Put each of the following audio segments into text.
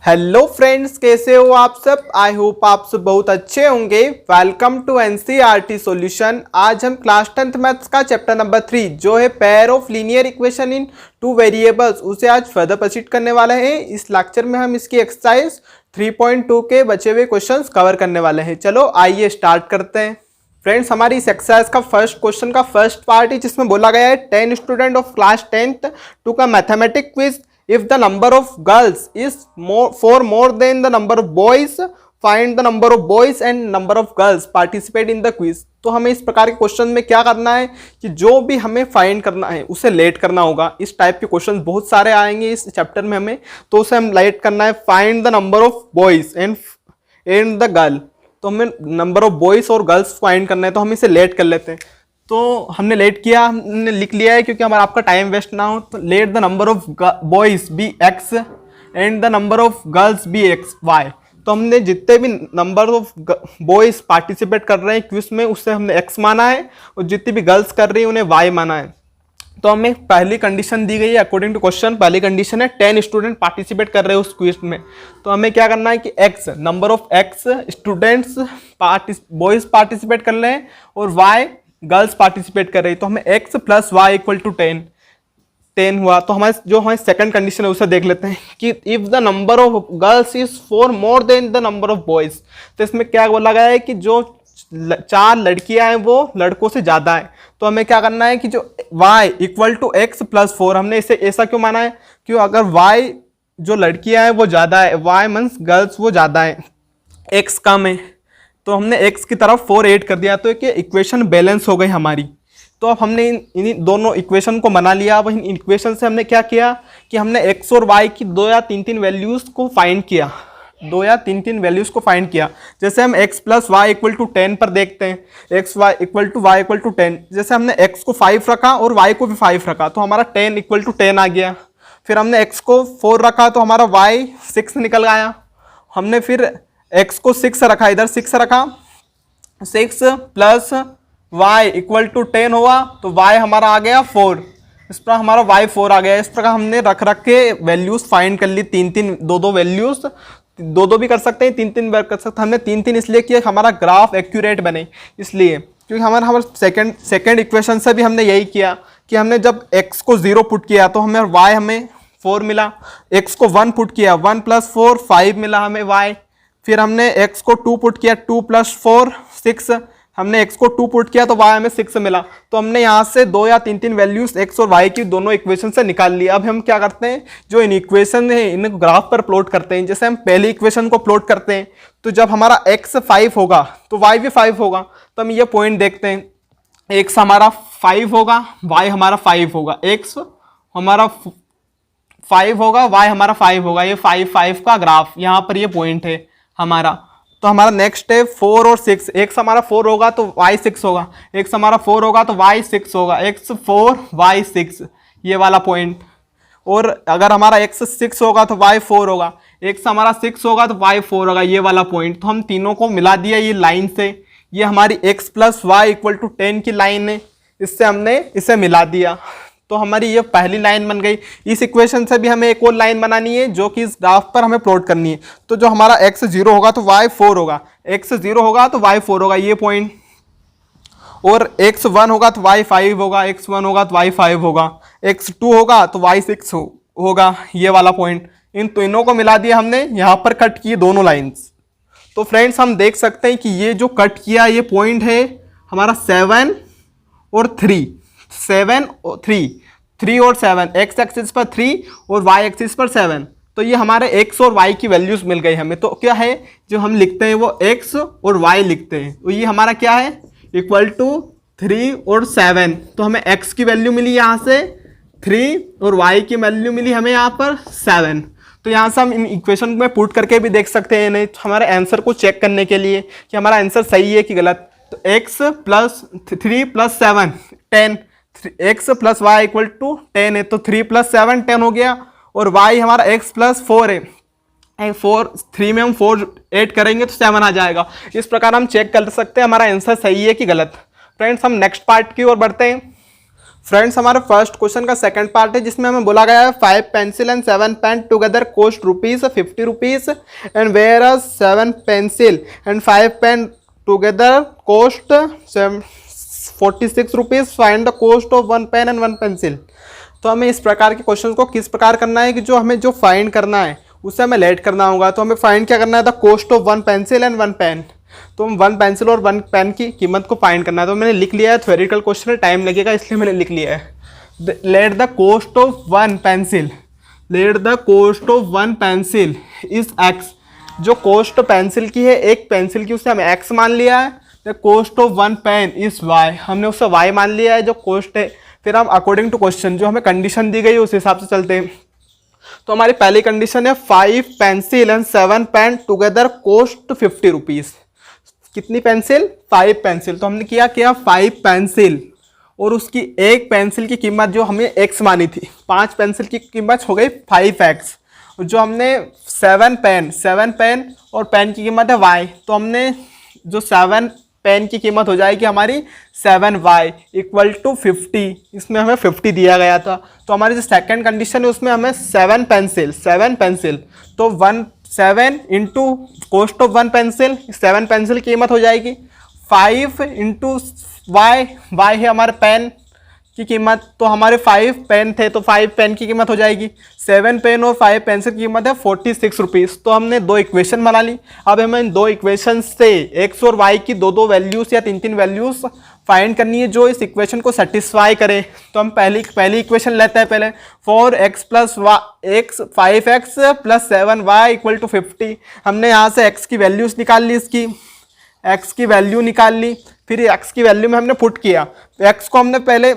Hello friends, कैसे हो आप सब। आई होप आप सब बहुत अच्छे होंगे। Welcome to NCERT solution. आज हम क्लास 10th मैथ्स का चैप्टर नंबर 3 जो है pair of linear equation in two variables उसे आज फर्दर प्रोसीड करने वाले हैं। इस लेक्चर में हम इसकी एक्सरसाइज 3.2 के बचे हुए क्वेश्चंस कवर करने वाले हैं। चलो आइए स्टार्ट करते हैं। फ्रेंड्स, हमारी इस एक्सरसाइज का फर्स्ट क्वेश्चन का फर्स्ट पार्ट है जिसमें बोला गया है 10 student of class 10th took a mathematic quiz. If the number of girls is more than the number of boys, find the number of boys and number of girls participate in the quiz। तो हमें इस प्रकार के question में क्या करना है कि जो भी हमें फाइंड करना है उसे लेट करना होगा। इस टाइप के क्वेश्चन बहुत सारे आएंगे इस चैप्टर में हमें, तो उसे हम लेट करना है। Find the number of boys and the girl. तो हमें नंबर ऑफ बॉयज और गर्ल्स फाइंड करना है, तो हम इसे लेट कर लेते हैं। तो हमने लेट किया, हमने लिख लिया है क्योंकि हमारा आपका टाइम वेस्ट ना हो। तो let the number of boys be x and the number of girls be x y. तो हमने जितने भी नंबर ऑफ बॉयज पार्टिसिपेट कर रहे हैं क्विज में उससे हमने एक्स माना है, और जितनी भी गर्ल्स कर रही है उन्हें वाई माना है। तो हमें पहली कंडीशन दी गई है अकॉर्डिंग टू क्वेश्चन। पहली कंडीशन है 10 स्टूडेंट पार्टिसिपेट कर रहे हैं उस क्विज में। तो हमें क्या करना है कि x number of x students boys participate कर रहे हैं और वाई गर्ल्स पार्टिसिपेट कर रही है। तो हमें x plus y equal to 10 हुआ। तो हमारी सेकंड कंडीशन है उसे देख लेते हैं कि if the number of girls is 4 more than the number of boys. तो इसमें क्या बोला गया है कि जो 4 लड़कियां हैं वो लड़कों से ज्यादा है। तो हमें क्या करना है कि जो y equal to x plus 4, हमने इसे ऐसा क्यों माना है क्यों अगर y जो लड़कियां हैं वो ज्यादा है, y मीन्स गर्ल्स वो ज्यादा है, x कम है, तो हमने x की तरफ 4 ऐड कर दिया। तो एक इक्वेशन बैलेंस हो गई हमारी। तो अब हमने इन दोनों इक्वेशन को बना लिया। अब इन इक्वेशन से हमने क्या किया कि हमने x और y की 2 या 3 वैल्यूज़ को फाइंड किया। 2 या 3 वैल्यूज़ को फाइंड किया। जैसे हम x plus y equal to 10 पर देखते हैं, x y equal to y equal to 10। जैसे हमने x को 5 रखा और y को भी 5 रखा तो हमारा 10 इक्वल टू 10 आ गया। फिर हमने x को 4 रखा तो हमारा y 6 निकल आया। हमने फिर x को 6 रखा, इधर 6 रखा, 6 प्लस y इक्वल टू 10 हुआ तो y हमारा आ गया 4। इस पर हमारा y 4 आ गया। इस प्रकार हमने रख के वैल्यूज़ फाइंड कर ली। 2 वैल्यूज़, 2 भी कर सकते हैं, 3 बार कर सकते हैं। हमने 3 इसलिए किया हमारा ग्राफ एक्यूरेट बने, इसलिए क्योंकि हमारा सेकेंड इक्वेशन से भी हमने यही किया कि हमने जब x को 0 पुट किया तो हमें y हमें 4 मिला। x को 1 पुट किया, 1 प्लस 4 5 मिला हमें y। फिर हमने x को 2 पुट किया, 2 प्लस 4 6। हमने x को 2 पुट किया तो y हमें 6 मिला। तो हमने यहाँ से 2 या 3 वैल्यूज x और y की दोनों इक्वेशन से निकाल ली। अब हम क्या करते हैं, जो इन इक्वेशन है इनको ग्राफ पर प्लॉट करते हैं। जैसे हम पहली इक्वेशन को प्लॉट करते हैं तो जब हमारा x 5 होगा तो y भी 5 होगा। तो हम ये पॉइंट देखते हैं, x हमारा 5 होगा, y हमारा 5 होगा, x हमारा 5 होगा, y हमारा 5 होगा। ये 5 का ग्राफ यहाँ पर ये पॉइंट है हमारा। तो हमारा नेक्स्ट है 4 और 6। x हमारा 4 होगा तो y 6 होगा, x हमारा 4 होगा तो y 6 होगा, x 4 y 6 ये वाला पॉइंट। और अगर हमारा x 6 होगा तो y 4 होगा, x हमारा 6 होगा तो y 4 होगा, ये वाला पॉइंट। तो हम तीनों को मिला दिया ये लाइन से। ये हमारी x plus y equal to 10 की लाइन है, इससे हमने इसे मिला दिया। तो हमारी ये पहली लाइन बन गई। इस इक्वेशन से भी हमें एक और लाइन बनानी है जो कि इस ग्राफ पर हमें प्लॉट करनी है। तो जो हमारा x 0 होगा तो y 4 होगा, x 0 होगा तो y 4 होगा, ये पॉइंट। और x 1 होगा तो y 5 होगा, x 1 होगा तो y 5 होगा, x 2 होगा तो y 6 होगा, ये वाला पॉइंट। इन तीनों को मिला दिया हमने, यहाँ पर कट किए दोनों लाइन्स। तो फ्रेंड्स हम देख सकते हैं कि ये जो कट किया ये पॉइंट है हमारा 7 और 3, 7 और 3 और 7, x एक्सिस पर 3 और y एक्सिस पर 7। तो ये हमारे x और y की वैल्यूज मिल गई हमें। तो क्या है जो हम लिखते हैं वो x और y लिखते हैं। तो ये हमारा क्या है इक्वल टू 3 और 7। तो हमें x की वैल्यू मिली यहाँ से 3 और y की वैल्यू मिली हमें यहाँ पर 7। तो यहाँ से हम इन इक्वेशन में पुट करके भी देख सकते हैं नहीं, तो हमारे आंसर को चेक करने के लिए कि हमारा आंसर सही है कि गलत। तो x plus 3 plus 7 10, x plus y equal to 10 है। तो 3 प्लस 7 10 हो गया। और y हमारा x प्लस 4 है, 3 में हम 4 ऐड करेंगे तो 7 आ जाएगा। इस प्रकार हम चेक कर सकते हैं हमारा आंसर सही है कि गलत। फ्रेंड्स हम नेक्स्ट पार्ट की ओर बढ़ते हैं। फ्रेंड्स हमारे फर्स्ट क्वेश्चन का सेकंड पार्ट है जिसमें हमें बोला गया है 5 pencil and 7 pen together cost ₹50 and where 7 pencil and 5 pen together cost ₹46। Find the cost of 1 pen and 1 pencil. तो हमें इस प्रकार के क्वेश्चन को किस प्रकार करना है कि जो हमें जो फाइंड करना है उससे हमें लेट करना होगा। तो हमें फाइंड क्या करना है, the cost of 1 pencil and 1 pen. तो हम 1 पेंसिल और 1 पेन की कीमत को फाइंड करना है। तो मैंने लिख लिया है, थ्योरेटिकल क्वेश्चन है, टाइम लगेगा इसलिए मैंने लिख लिया है। Let the cost of 1 pencil, let the cost of 1 pencil is x. जो कॉस्ट पेंसिल की है, एक पेंसिल की, उसे हमें एक्स मान लिया है। The cost of 1 pen is y, हमने उससे वाई मान लिया है जो कॉस्ट है। फिर हम अकॉर्डिंग टू क्वेश्चन जो हमें कंडीशन दी गई है उस हिसाब से चलते हैं। तो हमारी पहली कंडीशन है 5 pencil and 7 pen together cost ₹50। कितनी पेंसिल? 5 पेंसिल। तो हमने किया 5 पेंसिल और उसकी एक पेंसिल की कीमत जो हमें x मानी थी, 5 पेंसिल की कीमत हो गई 5x। जो हमने 7 पेन और पेन की कीमत है y, तो हमने जो 7 पेन की कीमत हो जाएगी हमारी 7y इक्वल टू 50। इसमें हमें 50 दिया गया था। तो हमारी जो सेकंड कंडीशन है उसमें हमें 7 पेंसिल तो 7 into cost of 1 pencil, 7 pencil की कीमत हो जाएगी 5 इंटू y है हमारे पेन की कीमत। तो हमारे 5 पेन थे तो 5 पेन की कीमत हो जाएगी 7 पेन और 5 पेंसिल की कीमत है ₹46। तो हमने 2 इक्वेशन बना ली। अब हमें इन 2 इक्वेशन से x और y की 2 वैल्यूज़ या 3 वैल्यूज़ फाइंड करनी है जो इस इक्वेशन को सेटिस्फाई करे। तो हम पहली इक्वेशन लेते हैं पहले, 4x + 5x + 7y equal to 50। हमने यहाँ से x की वैल्यूज़ निकाल ली, इसकी x की वैल्यू निकाल ली। फिर x की वैल्यू में हमने पुट किया। x को हमने पहले,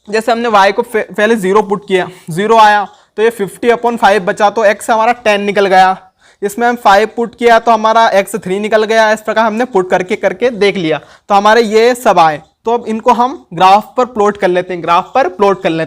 जैसे हमने y को पहले 0 पुट किया, 0 आया तो ये 50/5 बचा, तो x हमारा 10 निकल गया। इसमें हम 5 पुट किया तो हमारा x 3 निकल गया। इस प्रकार हमने पुट करके देख लिया तो हमारे ये सब आए। तो अब इनको हम ग्राफ पर प्लॉट कर लेते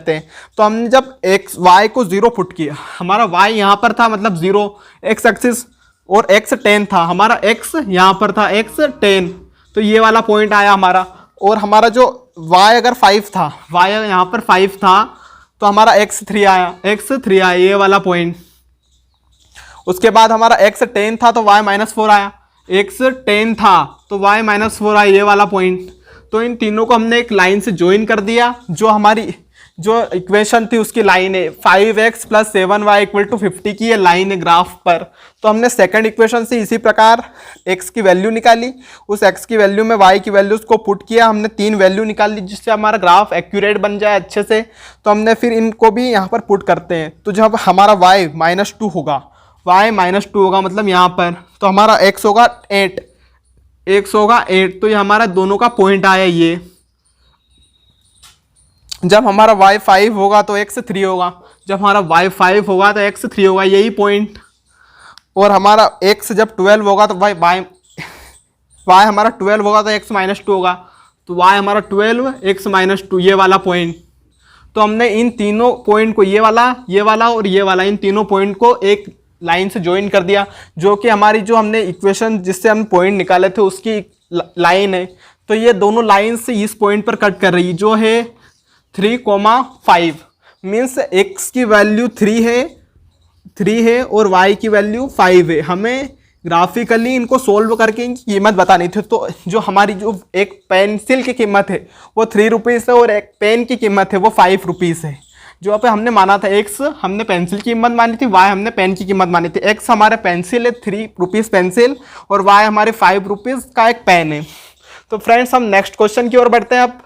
हैं, तो हमने जब y को 0 पुट किया, हमारा y यहाँ पर था, मतलब 0 x एक्सिस, और x 10 था, हमारा x यहाँ पर था, x 10, तो ये वाला पॉइंट आया हमारा। और हमारा जो y अगर 5 था, y यहाँ पर 5 था तो हमारा x 3 आया, ये वाला पॉइंट। उसके बाद हमारा x 10 था तो y -4 आया, x 10 था तो y -4 आया, ये वाला पॉइंट। तो इन तीनों को हमने एक लाइन से ज्वाइन कर दिया। जो हमारी जो इक्वेशन थी उसकी लाइन है 5x + 7y इक्वल टू 50 की, ये लाइन है ग्राफ पर। तो हमने सेकंड इक्वेशन से इसी प्रकार x की वैल्यू निकाली, उस x की वैल्यू में y की वैल्यूज़ को पुट किया, हमने 3 वैल्यू निकाल ली जिससे हमारा ग्राफ एक्यूरेट बन जाए अच्छे से। तो हमने फिर इनको भी यहाँ पर पुट करते हैं। तो जब हमारा y -2 होगा, मतलब यहाँ पर, तो हमारा x होगा 8, तो ये हमारा दोनों का पॉइंट आया ये। जब हमारा y 5 होगा तो x 3 होगा, जब हमारा y 5 होगा तो x 3 होगा, यही पॉइंट। और हमारा x जब 12 होगा तो y हमारा 12 होगा तो x -2 होगा, तो y हमारा 12 x -2, ये वाला पॉइंट। तो हमने इन तीनों पॉइंट को, ये वाला और ये वाला, इन तीनों पॉइंट को एक लाइन से ज्वाइन कर दिया, जो कि हमारी जो हमने इक्वेशन जिससे हम पॉइंट निकाले थे उसकी लाइन है। तो ये दोनों लाइन से इस पॉइंट पर कट कर रही है जो है 3,5, मीन्स x की वैल्यू 3 है और y की वैल्यू 5 है। हमें ग्राफिकली इनको सोल्व करके इनकी कीमत बतानी थी। तो जो हमारी जो एक पेंसिल की कीमत है वो ₹3 है और एक पेन की कीमत है वो ₹5 है। जो पे हमने माना था x हमने पेंसिल की कीमत मानी थी, y हमने पेन की कीमत मानी थी। x हमारे पेंसिल है, ₹3 पेंसिल, और y हमारे ₹5 का एक पेन है। तो फ्रेंड्स हम नेक्स्ट क्वेश्चन की ओर बढ़ते हैं। अब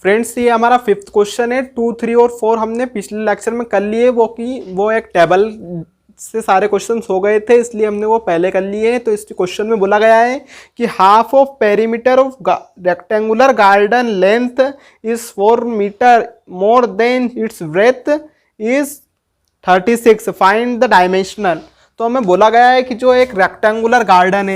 फ्रेंड्स ये हमारा 5th क्वेश्चन है। 2, 3 और 4 हमने पिछले लेक्चर में कर लिए, वो एक टेबल से सारे क्वेश्चंस हो गए थे, इसलिए हमने वो पहले कर लिए हैं। तो इस क्वेश्चन में बोला गया है कि half of perimeter of rectangular garden length is 4 metre more than its breadth is 36, find the dimensional. तो हमें बोला गया है कि जो एक रेक्टेंगुलर गार्डन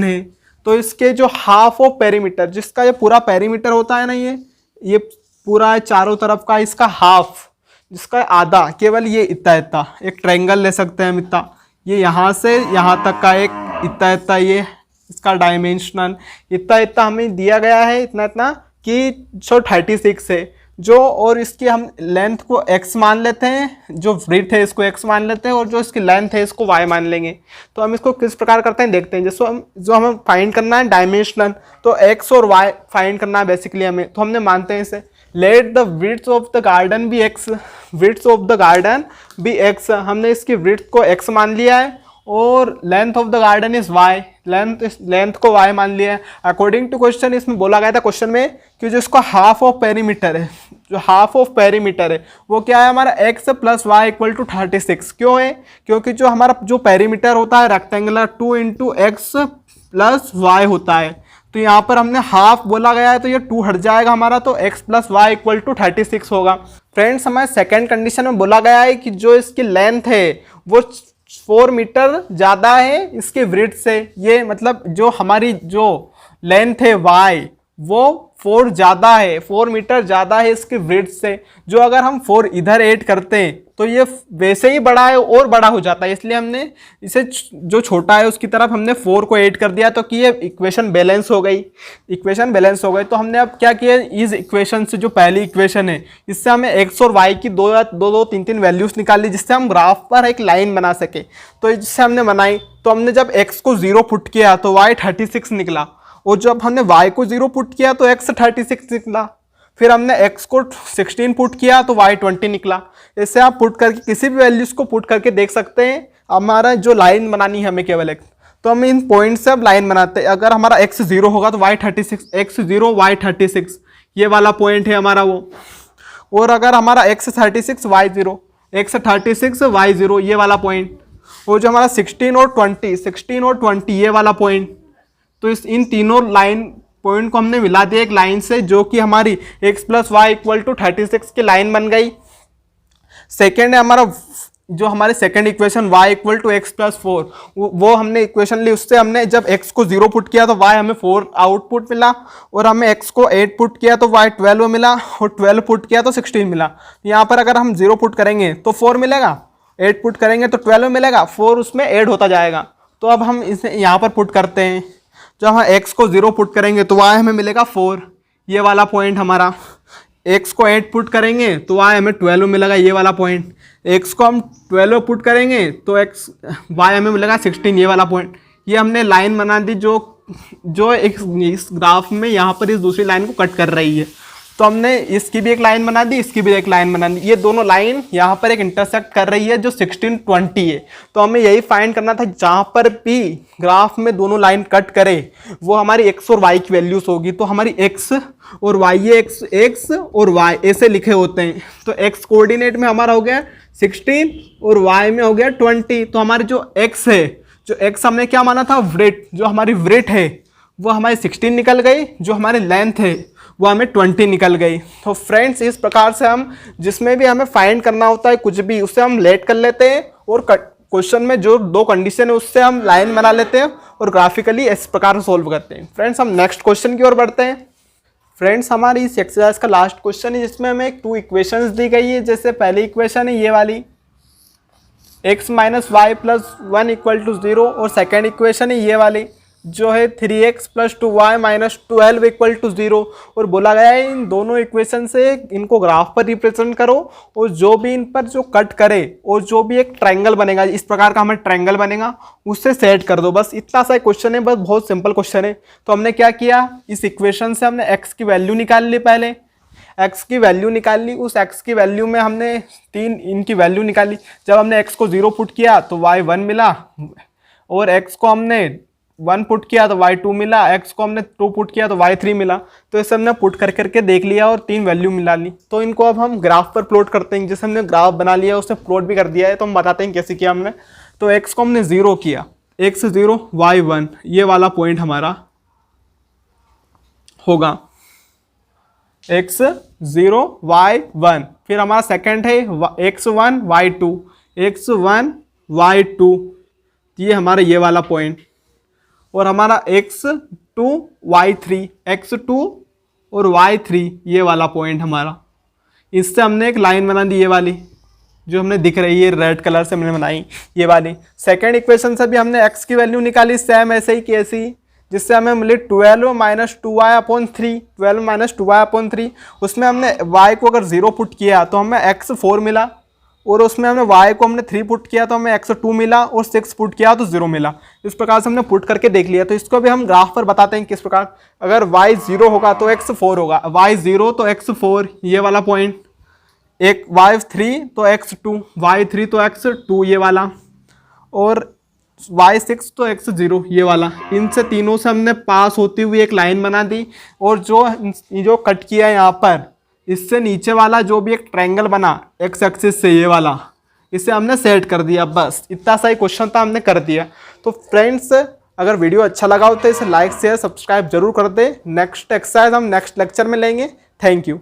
है, तो इसके जो हाफ ऑफ पेरीमीटर, जिसका ये पूरा पेरीमीटर होता है ना, ये पूरा चारों तरफ का, इसका हाफ, जिसका आधा, केवल ये इतना एक ट्रायंगल ले सकते हैं हम इतना, ये यहाँ से यहाँ तक का एक इतना ये इसका डायमेंशनल इतना हमें दिया गया है, इतना कि जो 36 है जो, और इसकी हम लेंथ को x मान लेते हैं, जो ब्रीथ है इसको x मान लेते हैं और जो इसकी लेंथ है इसको y मान लेंगे। तो हम इसको किस प्रकार करते हैं देखते हैं। जैसे जो हमें फाइंड करना है डायमेंशनल, तो x और y फाइंड करना है बेसिकली हमें। तो हमने मानते हैं इसे let the width of the garden be x, width of the garden be x, हमने इसकी विड्थ को x मान लिया है और length of the garden is y, length को y मान लिया है। अकॉर्डिंग टू क्वेश्चन इसमें बोला गया था क्वेश्चन में कि जो इसका हाफ ऑफ पेरीमीटर है, जो हाफ ऑफ पेरीमीटर है वो क्या है हमारा x plus y equal to 36। क्यों है? क्योंकि जो हमारा जो पेरीमीटर होता है rectangular 2 into x plus y होता है, तो यहाँ पर हमने हाफ बोला गया है तो ये 2 हट जाएगा हमारा, तो x plus y equal to 36 होगा। फ्रेंड्स हमारे सेकेंड कंडीशन में बोला गया है कि जो इसकी लेंथ है वो 4 मीटर ज़्यादा है इसके विड्थ से। ये मतलब जो हमारी जो लेंथ है y वो 4 ज़्यादा है, 4 मीटर ज़्यादा है इसके विड्थ से। जो अगर हम 4 इधर ऐड करते हैं तो ये वैसे ही बड़ा है और बड़ा हो जाता है, इसलिए हमने इसे जो छोटा है उसकी तरफ हमने 4 को ऐड कर दिया, तो कि ये इक्वेशन बैलेंस हो गई, इक्वेशन बैलेंस हो गई। तो हमने अब क्या किया, इस इक्वेशन से जो पहली इक्वेशन है इससे हमें x और y की दो तीन तीन वैल्यूज निकाल ली जिससे हम ग्राफ पर एक लाइन बना सके। तो जिससे हमने बनाई, तो हमने जब x को 0 पुट किया तो y 36 निकला, और जब हमने y को 0 पुट किया तो x 36 निकला, फिर हमने x को 16 पुट किया तो y 20 निकला। इससे आप पुट करके किसी भी वैल्यूज को पुट करके देख सकते हैं। हमारा जो लाइन बनानी है हमें केवल एक, तो हम इन पॉइंट से अब लाइन बनाते हैं। अगर हमारा x 0 होगा तो y 36, x 0 y 36 ये वाला पॉइंट है हमारा वो। और अगर हमारा x 36 y 0, x 36 y 0 ये वाला पॉइंट, और जो हमारा 16 और 20 ये वाला पॉइंट। तो इन तीनों लाइन पॉइंट को हमने मिला दिया एक लाइन से, जो कि हमारी x plus y equal to 36 की लाइन बन गई। सेकेंड है हमारा जो हमारे second equation y equal to x plus 4, वो हमने इक्वेशन ली, उससे हमने जब x को 0 पुट किया तो y हमें 4 आउटपुट मिला, और हमें x को 8 पुट किया तो y 12 मिला, और 12 पुट किया तो 16 मिला। यहाँ पर अगर हम 0 पुट करेंगे तो 4 मिलेगा, 8 पुट करेंगे तो 12 मिलेगा, 4 उसमें ऐड होता जाएगा। तो अब हम इसे यहाँ पर पुट करते हैं। जब हम x को 0 पुट करेंगे तो y हमें मिलेगा 4, ये वाला पॉइंट हमारा। x को 8 पुट करेंगे तो y हमें 12 मिलेगा, ये वाला पॉइंट। x को हम 12 पुट करेंगे तो y हमें मिलेगा 16, ये वाला पॉइंट। ये हमने लाइन बना दी जो इस ग्राफ में यहाँ पर इस दूसरी लाइन को कट कर रही है। तो हमने इसकी भी एक लाइन बना दी, इसकी भी एक लाइन बना दी। ये दोनों लाइन यहाँ पर एक इंटरसेक्ट कर रही है जो 16, 20 है। तो हमें यही फाइंड करना था, जहाँ पर भी ग्राफ में दोनों लाइन कट करे वो हमारी x और y की वैल्यूज होगी। तो हमारी x और y, ये x और y ऐसे लिखे होते हैं। तो x कोऑर्डिनेट में हमारा हो गया 16 और y में हो गया 20। तो हमारी जो x है, जो x हमने क्या माना था, विड्थ, जो हमारी विड्थ है वो हमारी 16 निकल गई, जो हमारी लेंथ है वो हमें 20 निकल गई। तो फ्रेंड्स इस प्रकार से हम जिसमें भी हमें फाइंड करना होता है कुछ भी, उससे हम लेट कर लेते हैं, और क्वेश्चन में जो 2 कंडीशन है उससे हम लाइन बना लेते हैं और ग्राफिकली इस प्रकार से सोल्व करते हैं। फ्रेंड्स हम नेक्स्ट क्वेश्चन की ओर बढ़ते हैं। फ्रेंड्स हमारी इस एक्सरसाइज का लास्ट क्वेश्चन है जिसमें हमें 2 इक्वेशंस दी गई है। जैसे पहली इक्वेशन है ये वाली x minus y plus 1 equal to 0, और सेकेंड इक्वेशन है ये वाली जो है 3x plus 2y minus 12 equal to 0। और बोला गया है इन दोनों इक्वेशन से इनको ग्राफ पर रिप्रेजेंट करो, और जो भी इन पर जो कट करे और जो भी एक ट्रायंगल बनेगा, इस प्रकार का हमें ट्रायंगल बनेगा, उससे सेट कर दो। बस इतना सा क्वेश्चन है, बस बहुत सिंपल क्वेश्चन है। तो हमने क्या किया, इस इक्वेशन से हमने x की वैल्यू निकाल ली, पहले x की वैल्यू निकाल ली। उस x की वैल्यू में हमने 3 इनकी वैल्यू निकाली। जब हमने x को 0 पुट किया तो y 1 मिला, और x को हमने 1 पुट किया तो y 2 मिला, x को हमने 2 पुट किया तो y 3 मिला। तो इसे हमने पुट करके देख लिया और 3 वैल्यू मिला ली। तो इनको अब हम ग्राफ पर प्लॉट करते हैं। जैसे हमने ग्राफ बना लिया उससे प्लॉट भी कर दिया है, तो हम बताते हैं कैसे किया हमने। तो x को हमने 0 किया, x 0 y 1, ये वाला पॉइंट हमारा होगा x 0 y 1। फिर हमारा सेकेंड है x 1 y 2, x 1 y 2, ये हमारा ये वाला पॉइंट। और हमारा x 2 y 3, x 2 और y 3 ये वाला पॉइंट हमारा। इससे हमने एक लाइन बना दी, ये वाली जो हमने दिख रही है रेड कलर से हमने बनाई, ये वाली। सेकेंड इक्वेशन से भी हमने x की वैल्यू निकाली, सेम ऐसे ही कैसी जिससे हमें मिली 12 माइनस 2y/3, 12 माइनस 2y/3। उसमें हमने y को अगर 0 पुट किया तो हमें x4 मिला, और उसमें हमने y को हमने 3 पुट किया तो हमें x2 मिला, और 6 पुट किया तो 0 मिला। इस प्रकार से हमने पुट करके देख लिया। तो इसको भी हम ग्राफ पर बताते हैं किस प्रकार। अगर y 0 होगा तो x4 होगा, y 0 तो x4 ये वाला पॉइंट, एक y3 तो x2, y3 तो x2 ये वाला, और y6 तो x0 ये वाला। इनसे तीनों से हमने पास होती हुई एक लाइन बना दी, और जो कट किया यहाँ पर, इससे नीचे वाला जो भी एक ट्रायंगल बना x एक्सिस से ये वाला, इसे हमने सेट कर दिया। बस इतना सा ही क्वेश्चन था, हमने कर दिया। तो फ्रेंड्स, अगर वीडियो अच्छा लगा हो तो इसे लाइक शेयर सब्सक्राइब जरूर कर दे। नेक्स्ट एक्सरसाइज हम नेक्स्ट लेक्चर में लेंगे। Thank you.